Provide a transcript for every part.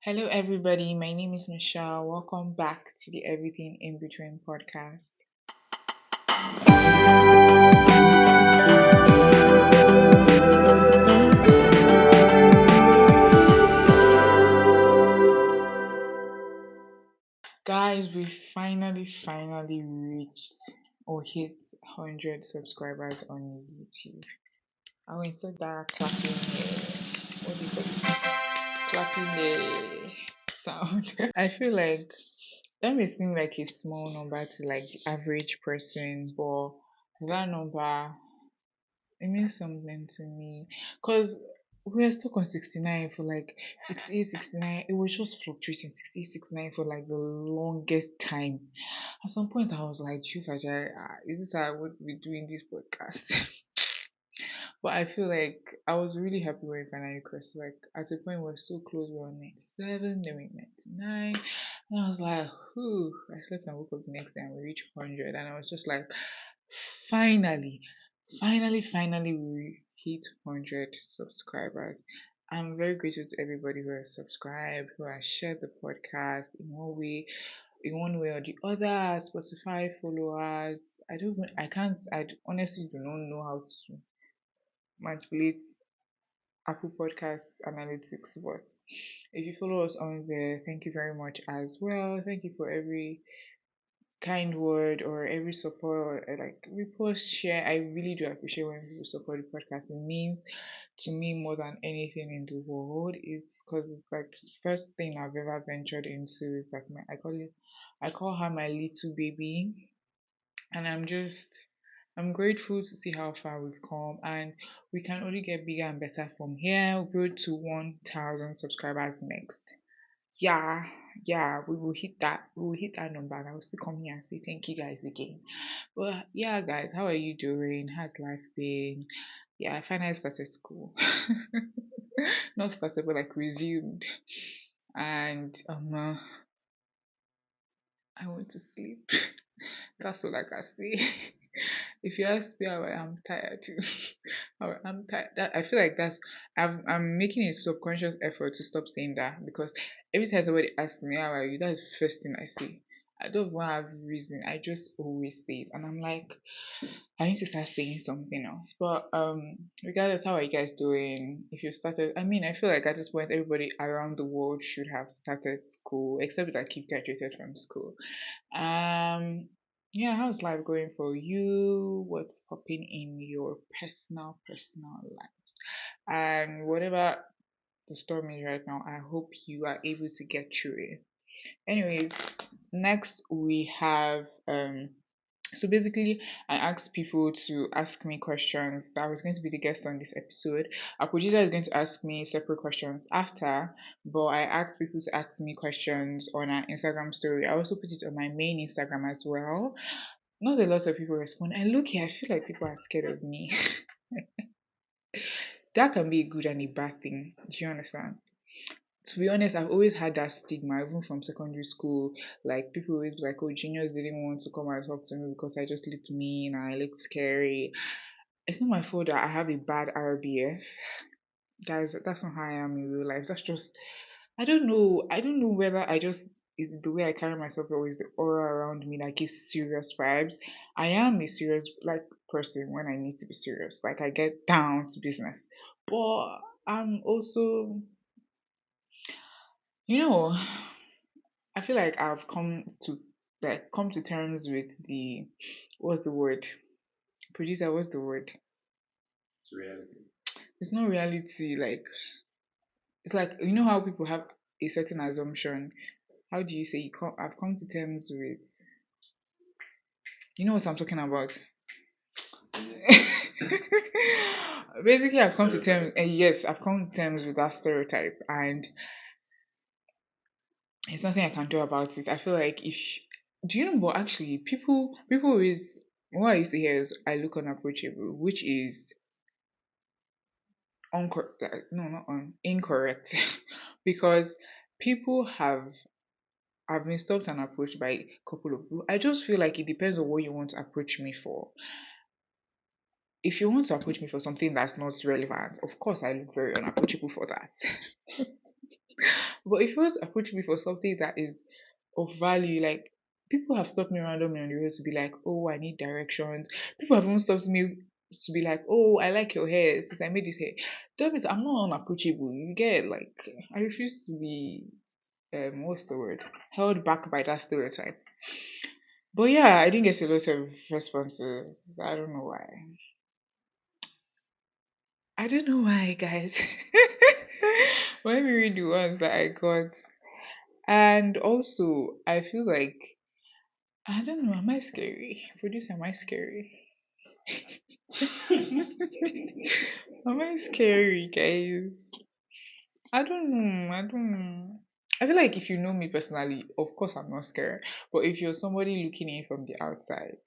Hello, everybody. My name is Michelle. Welcome back to the Everything in Between podcast. Guys, we finally reached or hit 100 subscribers on YouTube. I will insert that clapping, what do you call it? Clapping sound. I feel like that may seem like a small number to like the average person, but that number it means something to me because we were stuck on 69 for like 68, 69. It was just fluctuating 68, 69 for like the longest time. At some point, I was like, is this how I want to be doing this podcast? But I feel like I was really happy when we finally crossed. Like at the point we were so close, we were on 97, then we 99. And I was like, whew. I slept and woke up the next day and we reached 100. And I was just like, finally, finally, we hit 100 subscribers. I'm very grateful to everybody who has subscribed, who has shared the podcast in one way or the other. Spotify followers. I honestly do not know how to manipulate Apple Podcasts analytics, but if you follow us on there, thank you very much as well. Thank you for every kind word or every support or like repost share. I really do appreciate when people support the podcast. It means to me more than anything in the world. It's because it's like the first thing I've ever ventured into. Is like I call her my little baby, and I'm grateful to see how far we've come, and we can only get bigger and better from here. Road to 1,000 subscribers next. Yeah, yeah, we will hit that. We will hit that number, and I will still come here and say thank you guys again. But yeah, guys, how are you doing? How's life been? Yeah, I finally started school. Not started, but like resumed, and I want to sleep. That's all I can say. If you ask me how I am tired too, how I'm tired. I feel like I'm making a subconscious effort to stop saying that because every time somebody asks me how are you, that's the first thing I say. I don't even have reason. I just always say it, and I'm like, I need to start saying something else. But regardless, how are you guys doing? If you started, I mean, I feel like at this point, everybody around the world should have started school, except that keep graduated from school. Um, yeah, how's life going for you? What's popping in your personal lives? And whatever the storm is right now, I hope you are able to get through it. Anyways, next we have so basically, I asked people to ask me questions. That I was going to be the guest on this episode. Our producer is going to ask me separate questions after, but I asked people to ask me questions on our Instagram story. I also put it on my main Instagram as well. Not a lot of people respond. And look here, I feel like people are scared of me. That can be a good and a bad thing. Do you understand? To be honest, I've always had that stigma, even from secondary school. Like people always be like, "Oh, juniors didn't want to come and talk to me because I just looked mean and I looked scary." It's not my fault that I have a bad RBF, guys. That's not how I am in real life. That's just I don't know. I don't know whether I just is it the way I carry myself or is the aura around me like a serious vibes. I am a serious like person when I need to be serious. Like I get down to business, but I'm also you know. I feel like I've come to terms with the what's the word? Producer, what's the word? Reality. It's not reality, like it's like you know how people have a certain assumption. How do you say I've come to terms with you know what I'm talking about? Basically I've come to terms and yes, I've come to terms with that stereotype and there's nothing I can do about it. I feel like if do you know what actually people always what I used to hear is I look unapproachable, which is no not incorrect because people have been stopped and approached by a couple of people. I just feel like it depends on what you want to approach me for. If you want to approach me for something that's not relevant, of course I look very unapproachable for that. But if you want to approach me for something that is of value, like people have stopped me randomly on the road to be like, oh, I need directions. People have even stopped me to be like, oh, I like your hair since I made this hair. That means I'm not unapproachable. You get like I refuse to be what's the word? Held back by that stereotype. But yeah, I didn't get a lot of responses. I don't know why. I don't know why, guys. Let me read the ones that I got. And also, I feel like I don't know. Am I scary? Producer, am I scary? Am I scary, guys? I don't know. I don't know. I feel like if you know me personally, of course I'm not scared. But if you're somebody looking in from the outside,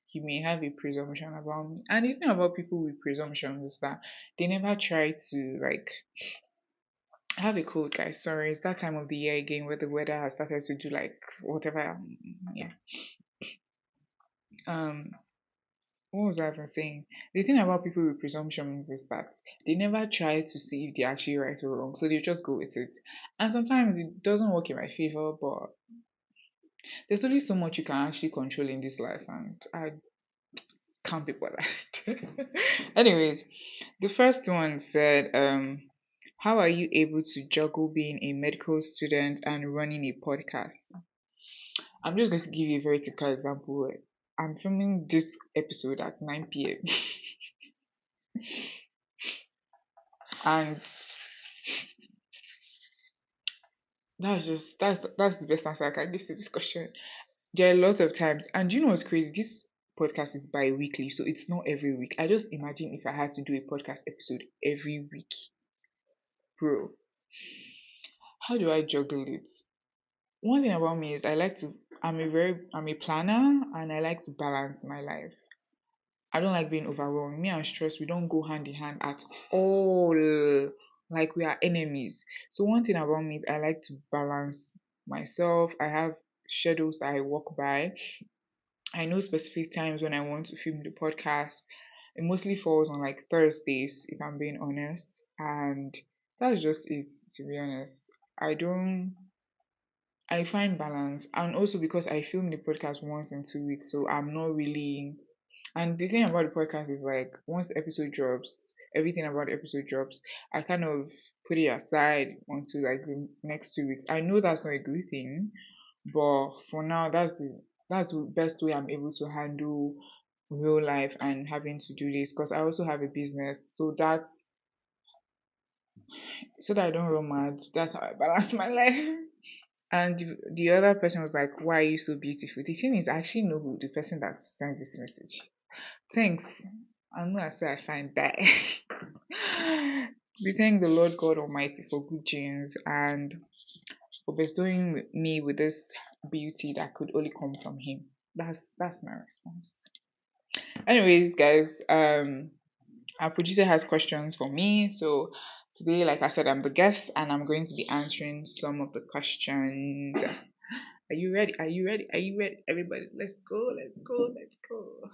you may have a presumption about me. And the thing about people with presumptions is that they never try to like I have a cold, guys. Sorry, it's that time of the year again where the weather has started to do like whatever. Yeah. Um, what was I even saying? The thing about people with presumptions is that they never try to see if they're actually right or wrong, so they just go with it. And sometimes it doesn't work in my favor, but there's only so much you can actually control in this life, and I can't be bothered. Anyways, the first one said, how are you able to juggle being a medical student and running a podcast? I'm just going to give you a very typical example. I'm filming this episode at 9 p.m. and that's the best answer I can give to this question. There are lots of times, and you know what's crazy? This podcast is bi-weekly, so it's not every week. I just imagine if I had to do a podcast episode every week, bro. How do I juggle it? One thing about me is I'm a planner and I like to balance my life. I don't like being overwhelmed. Me and stress, we don't go hand in hand at all. Like we are enemies. So one thing about me is I like to balance myself. I have schedules that I walk by. I know specific times when I want to film the podcast. It mostly falls on like Thursdays, if I'm being honest. And that's just it, to be honest. I don't I find balance, and also because I film the podcast once in 2 weeks, so I'm not really. And the thing about the podcast is like once the episode drops, everything about the episode drops, I kind of put it aside until like the next 2 weeks. I know that's not a good thing, but for now, that's the best way I'm able to handle real life and having to do this because I also have a business, so that I don't run mad. That's how I balance my life. And the other person was like, why are you so beautiful? The thing is, I actually know who the person that sent this message. Thanks. I know I say I find that. We thank the Lord God Almighty for good genes and for bestowing me with this beauty that could only come from Him. That's my response. Anyways, guys, our producer has questions for me. So today, like I said, I'm the guest and I'm going to be answering some of the questions. Are you ready? Are you ready? Are you ready? Everybody, let's go, let's go, let's go.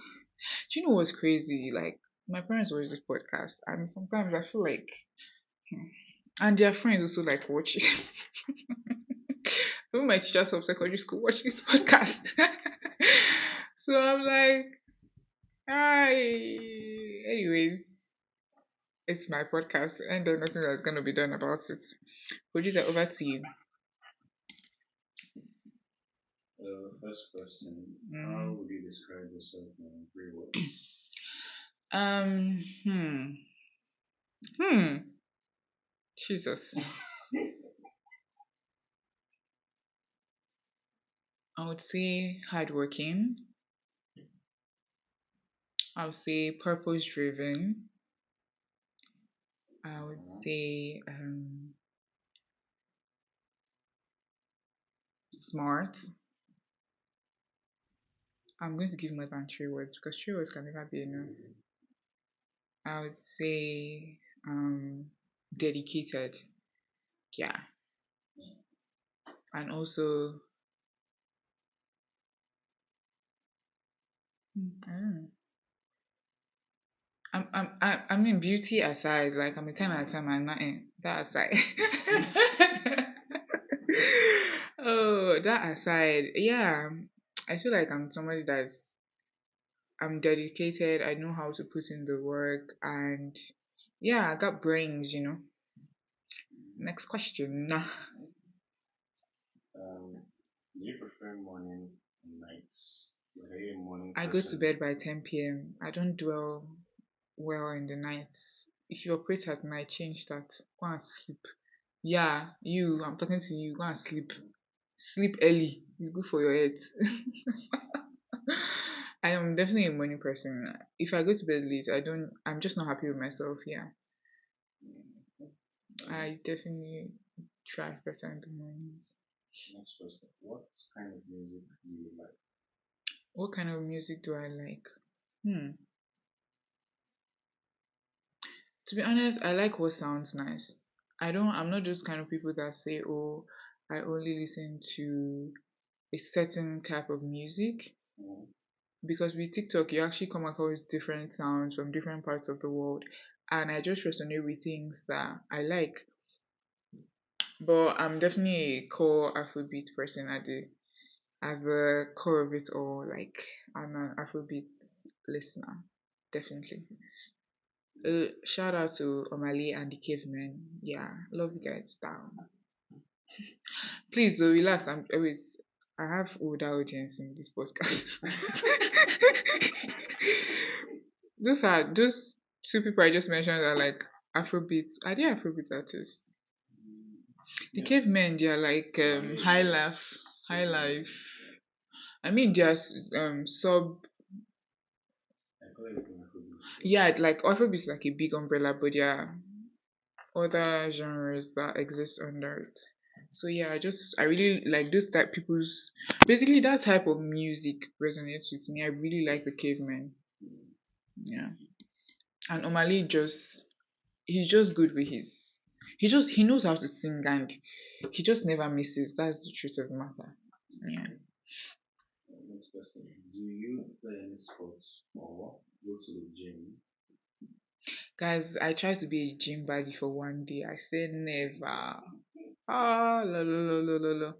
Do you know what's crazy? Like, my parents watch this podcast, and sometimes I feel like, and their friends also like watch it. Even my teachers from secondary school watch this podcast. So I'm like, hi. Anyways, it's my podcast, and there's nothing that's gonna be done about it. Producer, over to you. First question, how would you describe yourself in 3 words? Um, hmm, hmm, Jesus. I would say hardworking. I would say purpose driven. I would say smart. I'm going to give more than 3 words because 3 words can never be enough. I would say dedicated. Yeah. And also, I don't know. I mean, beauty aside, like I'm a 10 out of 10 and nothing. That aside. But that aside, yeah, I feel like I'm somebody I'm dedicated. I know how to put in the work, and yeah, I got brains. Next question. Do you prefer morning and nights? Like, are you a morning I go to person? bed by 10 p.m. I don't dwell well in the nights. If you operate at night, change that. Go and sleep. Yeah, I'm talking to you. Go and sleep. Sleep early. It's good for your health. I am definitely a morning person. If I go to bed late, I'm just not happy with myself. Yeah. Um, I definitely try better in the mornings. Next question. What kind of music do you like? What kind of music do I like? Hmm. To be honest, I like what sounds nice. I'm not those kind of people that say, oh, I only listen to a certain type of music. Mm, Because with TikTok, you actually come across different sounds from different parts of the world. And I just resonate with things that I like. But I'm definitely a core Afrobeat person at the core of it all. Like, I'm an Afrobeat listener. Definitely. Shout out to Omali and the Cavemen. Yeah, love you guys down. Please, relax. Wait. I have older audience in this podcast. Those two people I just mentioned are like Afrobeat. Are they Afrobeat artists? The yeah, Cavemen, they are like high life, high life. I mean, they are sub. I call everything Afrobeat. Yeah, like Afrobeat is like a big umbrella, but there are other genres that exist under it. So yeah, I really like those type people's basically that type of music resonates with me. I really like the Cavemen. Yeah, and Omali he's just good with he knows how to sing and he just never misses. That's the truth of the matter. Yeah. Next question. Do you play any sports or go to the gym? Guys, I tried to be a gym buddy for one day. I said never. Ah, la la la la la la.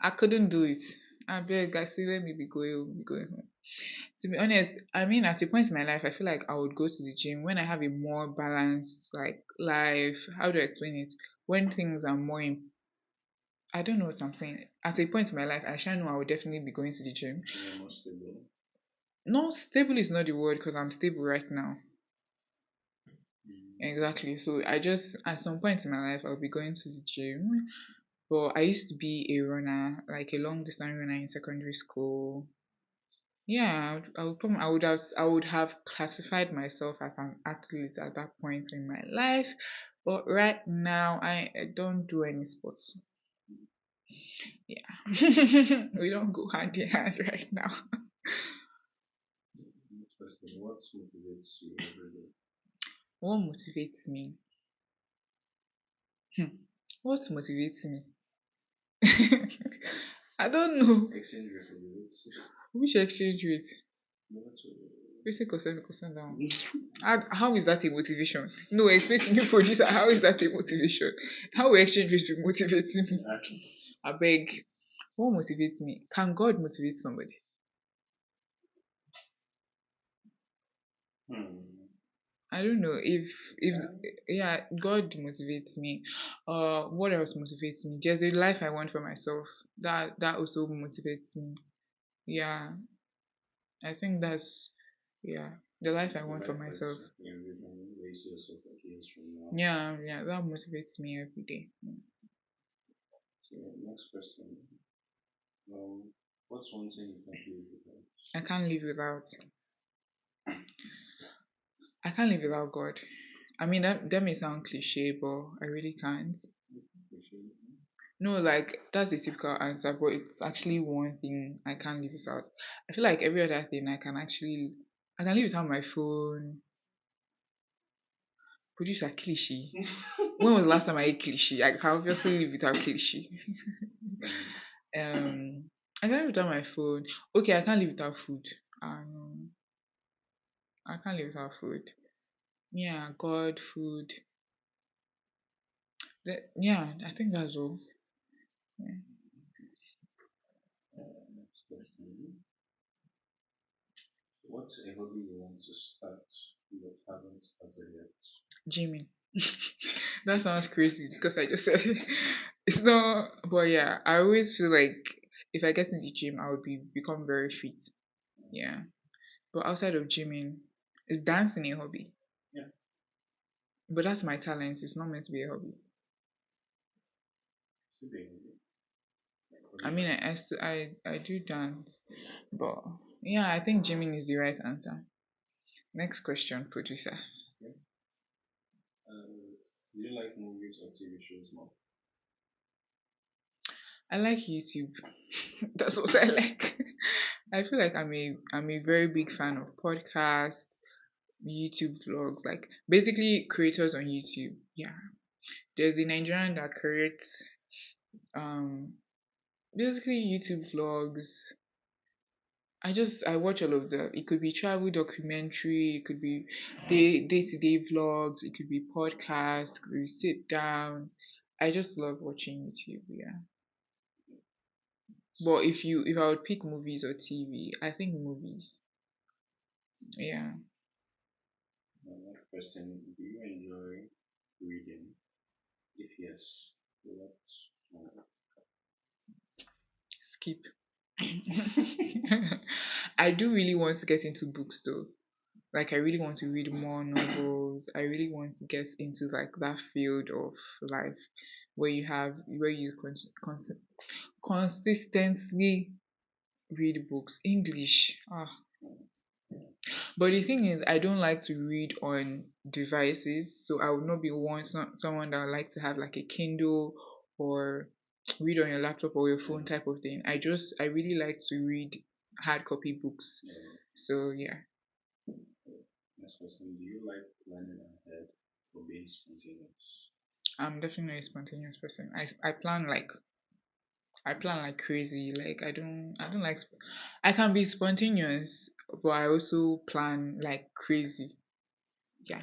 I couldn't do it. I beg, I say let me be going home. To be honest, I mean at a point in my life I feel like I would go to the gym when I have a more balanced like life. How do I explain it? When things are more I don't know what I'm saying. At a point in my life I shall know I would definitely be going to the gym. When you're more stable? No, stable is not the word because I'm stable right now. Mm, Exactly. So I just at some point in my life I'll be going to the gym. But I used to be a runner, like a long distance runner in secondary school. Yeah, I would have classified myself as an athlete at that point in my life. But right now I don't do any sports. Yeah. We don't go hand in hand right now. next question. What motivates you every day? What motivates me? Hmm. What motivates me? I don't know. Exchange rate motivates you. Which exchange rate? Not Basic or 7% down. How is that a motivation? No, explain to me, producer, how is that a motivation? How will exchange rate be motivating me? I beg. What motivates me? Can God motivate somebody? Hmm. I don't know if Yeah. yeah, God motivates me. What else motivates me? There's a life I want for myself. That also motivates me. Yeah, I think that's yeah, the life I The want for life where myself. you can raise yourself like years from now. Yeah, that motivates me every day. So next question. What's one thing you can do without? I can't live without. I can't live without God. I mean that may sound cliche, but I really can't. No, like that's the typical answer, but it's actually one thing I can't live without. I feel like every other thing I can live without my phone. Producer cliche. When was the last time I ate cliche? I can obviously live without cliche. I can't live without my phone. Okay, I can't live without food. Um, I can't live without food. Yeah, God, food. Yeah, I think that's all. Yeah. What's a hobby you want to start but haven't started yet? Gymming. That sounds crazy because I just said it. It's not, but yeah, I always feel like if I get in the gym, I would become very fit. Yeah, but outside of gymming, is dancing a hobby? Yeah, But that's my talent. It's not meant to be a hobby. still being a hobby. Like, what do I you mean, like? I do dance, but yeah, I think gymming is the right answer. Next question, producer. Okay. Do you like movies or TV shows more? I like YouTube. That's what I like. I feel like I'm a very big fan of podcasts, YouTube vlogs, like basically creators on YouTube. Yeah. There's a Nigerian that creates um basically YouTube vlogs. I watch all of them. It could be travel documentary, it could be day-to-day vlogs, it could be podcasts, it could be sit downs. I just love watching YouTube, yeah. But if I would pick movies or TV, I think movies. Yeah. Next question, do you enjoy reading? If yes, what? Skip. I do really want to get into books though. Like I really want to read more novels. I really want to get into like that field of life where you consistently read books. English. But the thing is, I don't like to read on devices, so I would not be someone that would like to have like a Kindle or read on your laptop or your phone type of thing. I really like to read hard copy books. So yeah, Next question, do you like planning ahead or being spontaneous? I'm definitely a spontaneous person. I plan like crazy. Like I don't like I can be spontaneous, but I also plan like crazy. Yeah.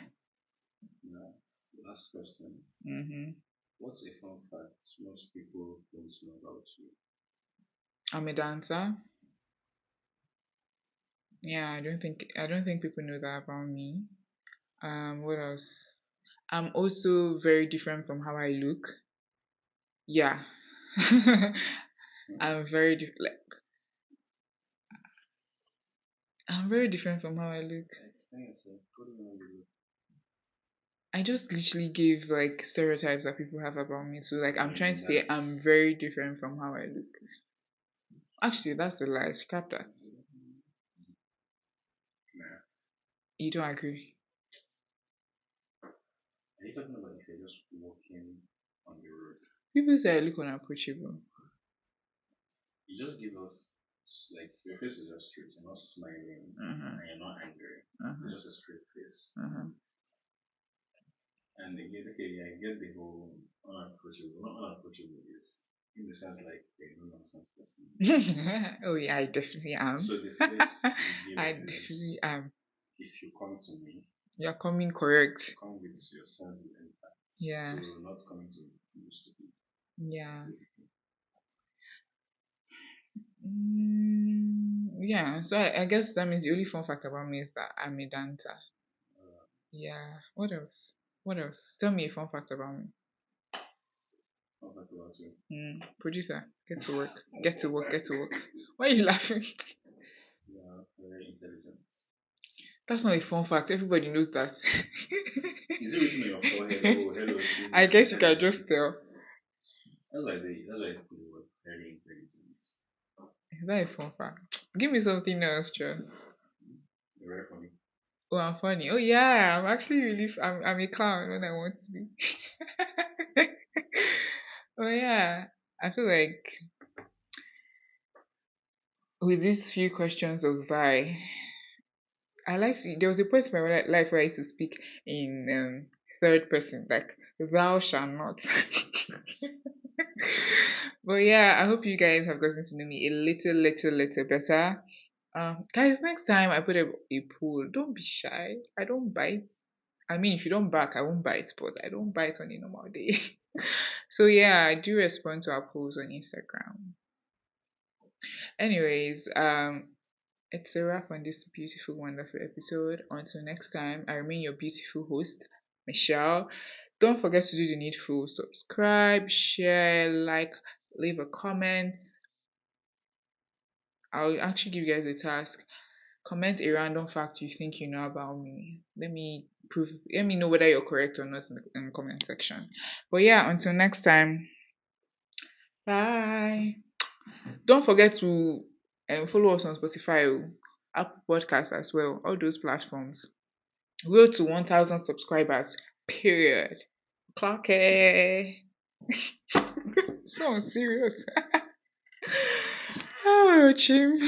Now, last question, Mhm. what's a fun fact most people don't know about you? I'm a dancer. Yeah, I don't think people know that about me. What else? I'm also very different from how I look. Yeah. I'm very I'm very different from how I look. Explain yourself. What do you want to do? I just literally give like stereotypes that people have about me. So like I'm trying to say That's I'm very different from how I look. Actually, that's a lie. Scrap that. nah. You don't agree? Are you talking about if you're just walking on the road? People say I look unapproachable. You just give off like your face is just straight. You're not smiling Uh-huh. and you're not angry. Uh-huh. It's just a straight face. Uh-huh. And again, okay, yeah, I get the whole unapproachable. Not unapproachable is in the sense like a no nonsense person. Oh yeah, I definitely am. So the face you give I off definitely is am. if you come to me, You're coming correct. come with your senses intact. Yeah. So not coming to you stupid. Yeah. Yeah. So I guess that means the only fun fact about me is that I'm a dancer. Uh, Yeah. What else? What else? Tell me a fun fact about me. not that about you. Producer, get to work. Get to work. Get to work. Why are you laughing? You are very intelligent. That's not a fun fact. Everybody knows that. Is it written on your forehead? Oh, hello, see, I I'm guess you can intelligent. just tell. That's why I say. That's why I put the word very intelligent. Is that a fun fact? Give me something else, Joe. You're very funny. Oh, I'm funny. Oh yeah, I'm actually really. I'm a clown when I want to be. Oh yeah, I feel like with these few questions of I like to. There was a point in my life where I used to speak in third person, like thou shall not. But yeah, I hope you guys have gotten to know me a little better. Guys, next time I put a poll, don't be shy. I don't bite. I mean, if you don't back, I won't bite, but I don't bite on a normal day. So yeah, I do respond to our polls on Instagram. Anyways, It's a wrap on this beautiful, wonderful episode. Until next time, I remain your beautiful host, Michelle. Don't forget to do the needful. Subscribe, share, like, leave a comment. I'll actually give you guys a task. Comment a random fact you think you know about me. Let me know whether you're correct or not in the comment section. But yeah, until next time, bye. Don't forget to follow us on Spotify, Apple Podcasts as well, all those platforms. Road to 1,000 subscribers, period. Clock it. So serious. Oh, Chim.